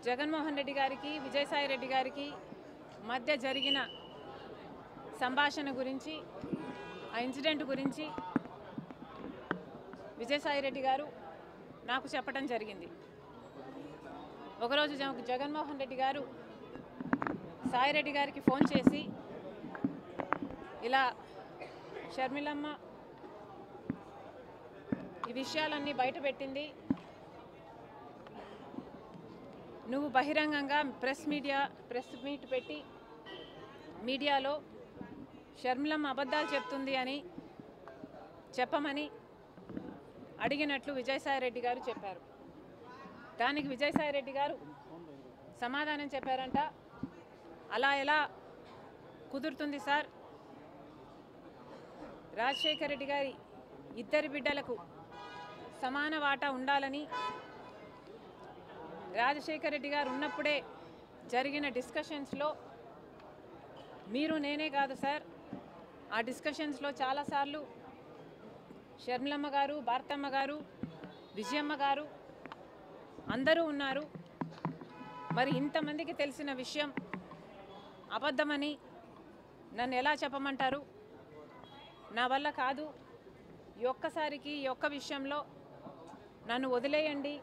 జగన్మోహన్ రెడ్డి గారికి విజయసాయి రెడ్డి గారికి మధ్య జరిగిన సంభాషణ గురించి ఆ ఇన్సిడెంట్ గురించి విజయసాయి రెడ్డి గారు నాకు చెప్పడం జరిగింది. ఒకరోజు జగన్మోహన్ రెడ్డి గారు సాయి రెడ్డి గారికి ఫోన్ చేసి ఇలా షర్మిలమ్మ ఈ విషయాలన్నీ బయటపెట్టింది, నువ్వు బహిరంగంగా ప్రెస్ మీట్ పెట్టి మీడియాలో షర్మిలమ్మ అబద్ధాలు చెప్తుంది అని చెప్పమని అడిగినట్లు విజయసాయి రెడ్డి గారు చెప్పారు. దానికి విజయసాయి రెడ్డి గారు సమాధానం చెప్పారంట, అలా ఎలా కుదురుతుంది సార్, రాజశేఖర రెడ్డి గారి ఇద్దరి బిడ్డలకు సమాన వాటా ఉండాలని రాజశేఖర రెడ్డి గారు ఉన్నప్పుడే జరిగిన డిస్కషన్స్లో మీరు నేనే కాదు సార్, ఆ డిస్కషన్స్లో చాలాసార్లు షర్మిలమ్మ గారు, భారతమ్మ గారు, విజయమ్మ గారు అందరూ ఉన్నారు. మరి ఇంతమందికి తెలిసిన విషయం అబద్ధమని నన్ను ఎలా చెప్పమంటారు? నా వల్ల కాదు, ఈ ఒక్కసారికి ఈ ఒక్క విషయంలో నన్ను వదిలేయండి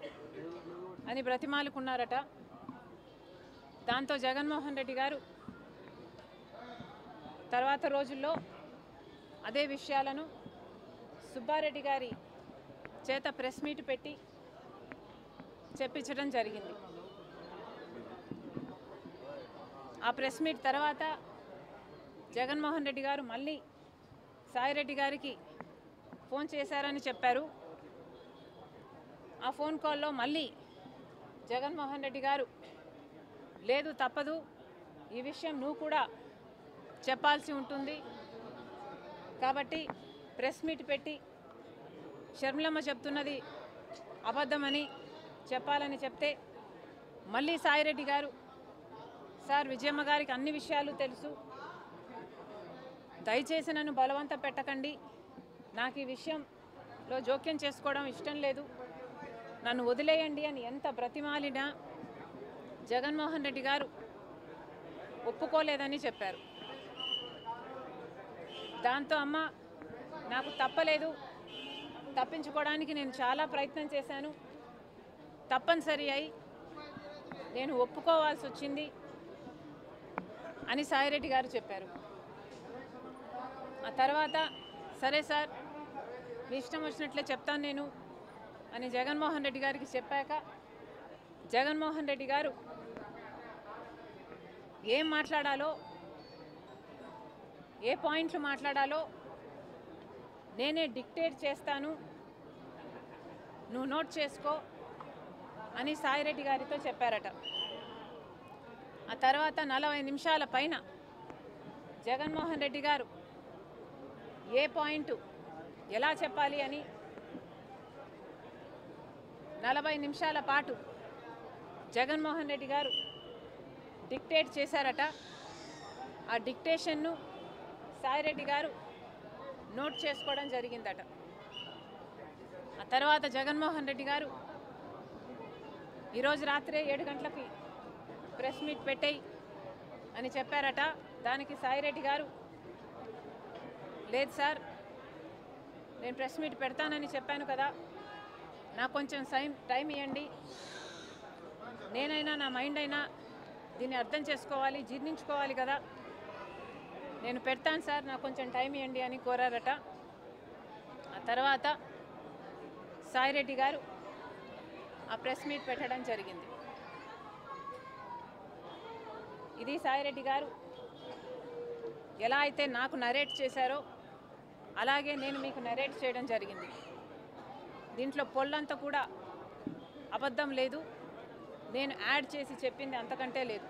అని బ్రతిమాలుకున్నారట. దాంతో జగన్మోహన్ రెడ్డి గారు తర్వాత రోజుల్లో అదే విషయాలను సుబ్బారెడ్డి గారి చేత ప్రెస్ మీట్ పెట్టి చెప్పించడం జరిగింది. ఆ ప్రెస్ మీట్ తర్వాత జగన్మోహన్ రెడ్డి గారు మళ్ళీ సాయిరెడ్డి గారికి ఫోన్ చేశారని చెప్పారు. ఆ ఫోన్ కాల్లో మళ్ళీ జగన్మోహన్ రెడ్డి గారు లేదు తప్పదు, ఈ విషయం నువ్వు కూడా చెప్పాల్సి ఉంటుంది కాబట్టి ప్రెస్ మీట్ పెట్టి షర్మిలమ్మ చెప్తున్నది అబద్ధమని చెప్పాలని చెప్తే మళ్ళీ సాయిరెడ్డి గారు, సార్ విజయమ్మ గారికి అన్ని విషయాలు తెలుసు, దయచేసి నన్ను బలవంత పెట్టకండి, నాకు ఈ విషయంలో జోక్యం చేసుకోవడం ఇష్టం లేదు, నన్ను వదిలేయండి అని ఎంత బ్రతిమాలినా జగన్మోహన్ రెడ్డి గారు ఒప్పుకోలేదని చెప్పారు. దాంతో అమ్మ నాకు తప్పలేదు, తప్పించుకోవడానికి నేను చాలా ప్రయత్నం చేశాను, తప్పనిసరి అయి నేను ఒప్పుకోవాల్సి వచ్చింది అని సాయిరెడ్డి గారు చెప్పారు. ఆ తర్వాత సరే సార్ మీ ఇష్టం వచ్చినట్లే చెప్తాను నేను అని జగన్మోహన్ రెడ్డి గారికి చెప్పాక జగన్మోహన్ రెడ్డి గారు ఏం మాట్లాడాలో, ఏ పాయింట్లు మాట్లాడాలో నేనే డిక్టేట్ చేస్తాను, నువ్వు నోట్ చేసుకో అని సాయిరెడ్డి గారితో చెప్పారట. ఆ తర్వాత 40 నిమిషాల పైన జగన్మోహన్ రెడ్డి గారు ఏ పాయింట్ ఎలా చెప్పాలి అని 40 నిమిషాల పాటు జగన్మోహన్ రెడ్డి గారు డిక్టేట్ చేశారట. ఆ డిక్టేషన్ను సాయిరెడ్డి గారు నోట్ చేసుకోవడం జరిగిందట. ఆ తర్వాత జగన్మోహన్ రెడ్డి గారు ఈరోజు రాత్రే 7 గంటలకి ప్రెస్ మీట్ పెట్టేయి అని చెప్పారట. దానికి సాయిరెడ్డి గారు లేదు సార్, నేను ప్రెస్ మీట్ పెడతానని చెప్పాను కదా, నాకు కొంచెం టైం ఇవ్వండి, నేనైనా నా మైండ్ అయినా దీన్ని అర్థం చేసుకోవాలి, జీర్ణించుకోవాలి కదా, నేను పెడతాను సార్, నాకు కొంచెం టైం ఇవ్వండి అని కోరారట. ఆ తర్వాత సాయిరెడ్డి గారు ఆ ప్రెస్ మీట్ పెట్టడం జరిగింది. ఇది సాయిరెడ్డి గారు ఎలా అయితే నాకు నరేట్ చేశారో అలాగే నేను మీకు నరేట్ చేయడం జరిగింది. దీంట్లో పొల్లంతా కూడా అబద్ధం లేదు, నేను యాడ్ చేసి చెప్పింది అంతకంటే లేదు.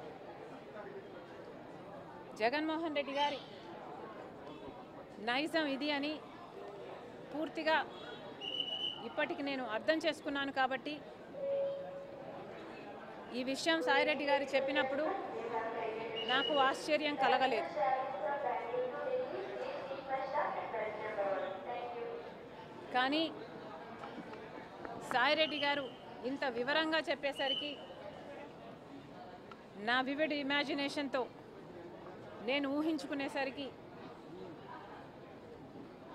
జగన్మోహన్ రెడ్డి గారి నైజం ఇది అని పూర్తిగా ఇప్పటికి నేను అర్థం చేసుకున్నాను కాబట్టి ఈ విషయం సాయిరెడ్డి గారు చెప్పినప్పుడు నాకు ఆశ్చర్యం కలగలేదు. కానీ సాయిరెడ్డి గారు ఇంత వివరంగా చెప్పేసరికి నా వివిడ్ ఇమాజినేషన్తో నేను ఊహించుకునేసరికి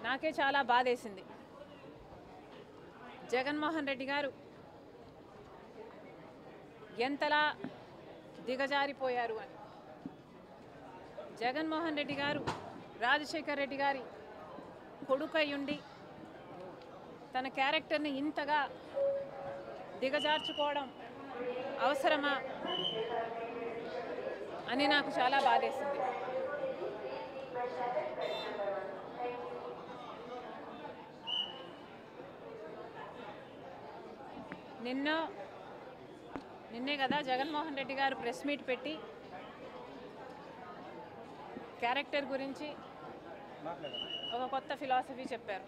నాకే చాలా బాధేసింది. జగన్మోహన్ రెడ్డి గారు ఎంతలా దిగజారిపోయారు అని. జగన్మోహన్ రెడ్డి గారు రాజశేఖర్ రెడ్డి గారి కొడుకయ్యుండి తన క్యారెక్టర్ని ఇంతగా దిగజార్చుకోవడం అవసరమా అని నాకు చాలా బాధేసింది. నిన్నే కదా జగన్మోహన్ రెడ్డి గారు ప్రెస్ మీట్ పెట్టి క్యారెక్టర్ గురించి ఒక కొత్త ఫిలాసఫీ చెప్పారు.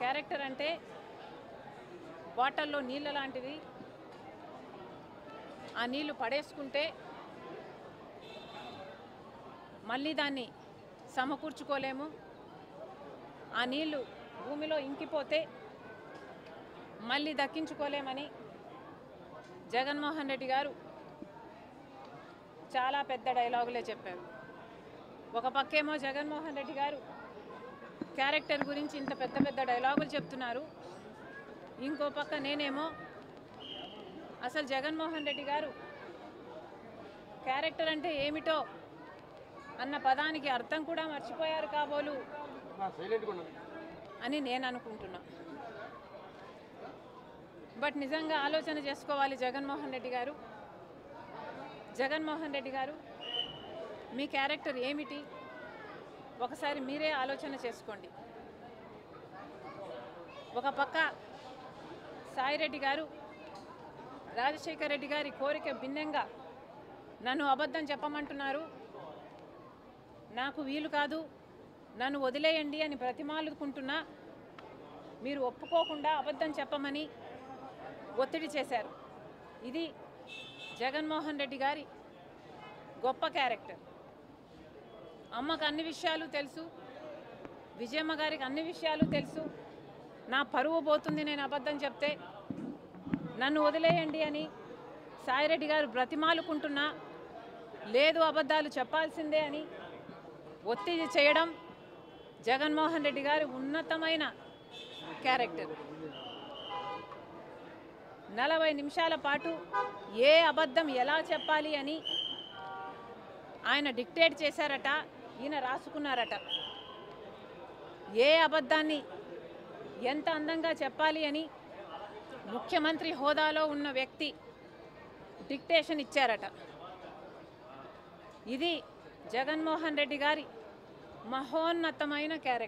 క్యారెక్టర్ అంటే వాటర్లో నీళ్ళ లాంటిది. ఆ నీళ్లు పడేసుకుంటే మళ్ళీ దాన్ని సమకూర్చుకోలేము. ఆ నీళ్లు భూమిలో ఇంకిపోతే మళ్ళీ దక్కించుకోలేమని జగన్మోహన్ రెడ్డి గారు చాలా పెద్ద డైలాగులే చెప్పారు. ఒక పక్కేమో జగన్మోహన్ రెడ్డి గారు క్యారెక్టర్ గురించి ఇంత పెద్ద పెద్ద డైలాగులు చెప్తున్నారు. ఇంకో పక్క నేనేమో అసలు జగన్మోహన్ రెడ్డి గారు క్యారెక్టర్ అంటే ఏమిటో అన్న పదానికి అర్థం కూడా మర్చిపోయారు కాబోలు అని నేను అనుకుంటున్నా. బట్ నిజంగా ఆలోచన చేసుకోవాలి జగన్మోహన్ రెడ్డి గారు. జగన్మోహన్ రెడ్డి గారు మీ క్యారెక్టర్ ఏమిటి ఒకసారి మీరే ఆలోచన చేసుకోండి. ఒక పక్క సాయిరెడ్డి గారు రాజశేఖర్ రెడ్డి గారి కోరిక భిన్నంగా నన్ను అబద్ధం చెప్పమంటున్నారు, నాకు వీలు కాదు, నన్ను వదిలేయండి అని బ్రతిమాలుకుంటున్నా మీరు ఒప్పుకోకుండా అబద్ధం చెప్పమని ఒత్తిడి చేశారు. ఇది జగన్మోహన్ రెడ్డి గారి గొప్ప క్యారెక్టర్. అమ్మకు అన్ని విషయాలు తెలుసు, విజయమ్మ గారికి అన్ని విషయాలు తెలుసు. నా పరువు పోతుంది నేను అబద్ధం చెప్తే, నన్ను వదిలేయండి అని సాయిరెడ్డి గారు బ్రతిమాలుకుంటున్నా లేదు అబద్ధాలు చెప్పాల్సిందే అని ఒత్తిడి చేయడం జగన్మోహన్ రెడ్డి గారి ఉన్నతమైన క్యారెక్టర్. 40 నిమిషాల పాటు ఏ అబద్ధం ఎలా చెప్పాలి అని ఆయన డిక్టేట్ చేశారట, ఈయన రాసుకున్నారట. ఏ అబద్ధాన్ని ఎంత అందంగా చెప్పాలి అని ముఖ్యమంత్రి హోదాలో ఉన్న వ్యక్తి డిక్టేషన్ ఇచ్చారట. ఇది జగన్మోహన్ రెడ్డి గారి మహోన్నతమైన క్యారెక్టర్.